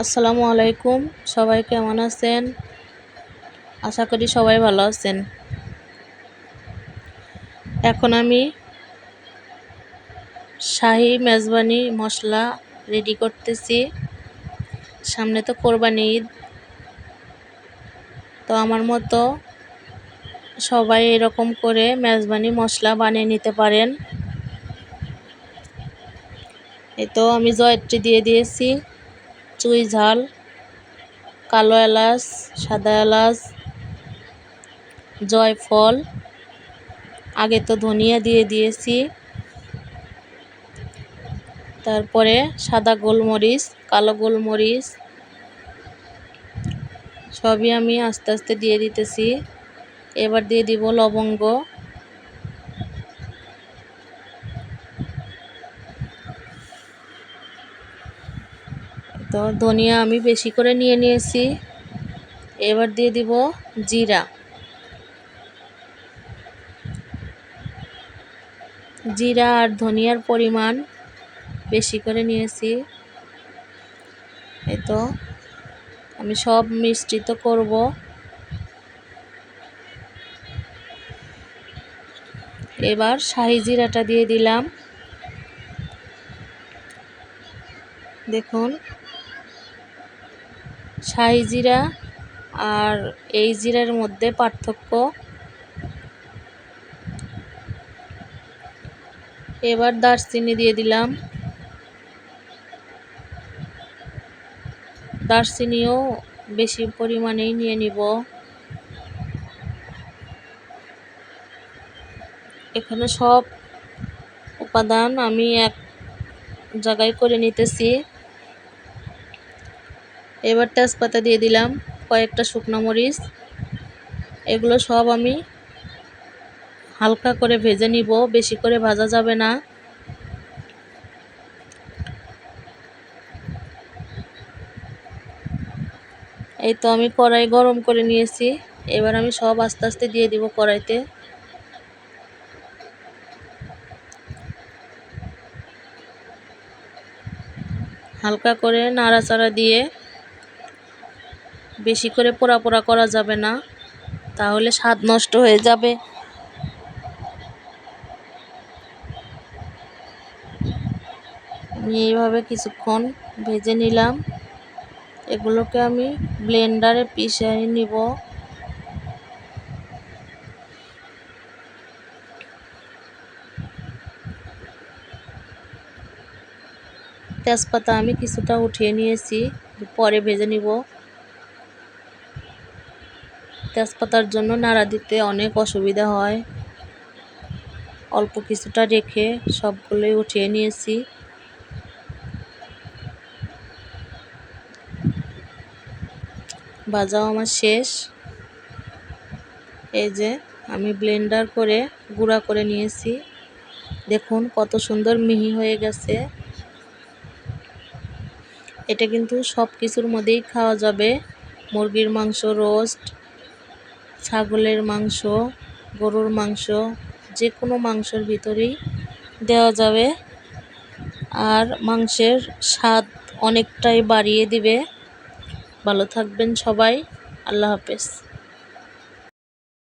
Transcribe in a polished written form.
আসসালামু আলাইকুম। সবাই কেমন আছেন? আশা করি সবাই ভালো আছেন। এখন আমি শাহী মেজবানি মশলা রেডি করতেছি। সামনে তো কোরবানি ঈদ, তো আমার মতো সবাই এরকম করে মেজবানি মশলা বানিয়ে নিতে পারেন। এই তো আমি জয়ত্রী দিয়ে দিয়েছি, চুই ঝাল, কালো এলাচ, সাদা এলাচ, জয়ফল, আগে তো ধনিয়া দিয়ে দিয়েছি, তারপরে সাদা গোলমরিচ, কালো গোলমরিচ সবই আমি আস্তে আস্তে দিয়ে দিতেছি। এবার দিয়ে দিব লবঙ্গ, তো ধনিয়া আমি বেশি করে নিয়ে নিয়েছি। এবার দিয়ে দিব জিরা, জিরা আর ধনিয়ার পরিমাণ বেশি করে নিয়েছি। এই তো আমি সব মিশ্রিত করব। এবার শাহি জিরাটা দিয়ে দিলাম। দেখুন, শাহি জিরা আর এই জিরার মধ্যে পার্থক্য। এবার দারচিনি দিয়ে দিলাম। দারচিনিও বেশি পরিমাণেই নিয়ে নিব। এখানে সব উপাদান আমি এক জায়গায় করে নিতেছি। এবার তেজপাতা দিয়ে দিলাম, কয়েকটা শুকনো মরিচ। এগুলো সব আমি হালকা করে ভেজে নিব, বেশি করে ভাজা যাবে না। এই তো আমি কড়াই গরম করে নিয়েছি। এবার আমি সব আস্তে আস্তে দিয়ে দিব কড়াইতে। হালকা করে নাড়াচাড়া দিয়ে, বেশি করে পোড়া পোড়া করা যাবে না, তাহলে স্বাদ নষ্ট হয়ে যাবে। আমি এইভাবে কিছুক্ষণ ভেজে নিলাম। এগুলোকে আমি ব্লেন্ডারে পিষে নিব। তেজপাতা আমি কিছুটা উঠিয়ে নিয়েছি, পরে ভেজে নিব। তেজপাতার জন্য নাড়া দিতে অনেক অসুবিধা হয়। অল্প কিছুটা রেখে সবগুলোই উঠিয়ে নিয়েছি। ভাজাও আমার শেষ। এই যে আমি ব্লেন্ডার করে গুঁড়া করে নিয়েছি। দেখুন কত সুন্দর মিহি হয়ে গেছে। এটা কিন্তু সব কিছুর মধ্যেই খাওয়া যাবে। মুরগির মাংস রোস্ট, ছাগলের মাংস, গরুর মাংস, যে কোনো মাংসের ভিতরেই দেওয়া যাবে। আর মাংসের স্বাদ অনেকটাই বাড়িয়ে দিবে। ভালো থাকবেন সবাই। আল্লাহ হাফেজ।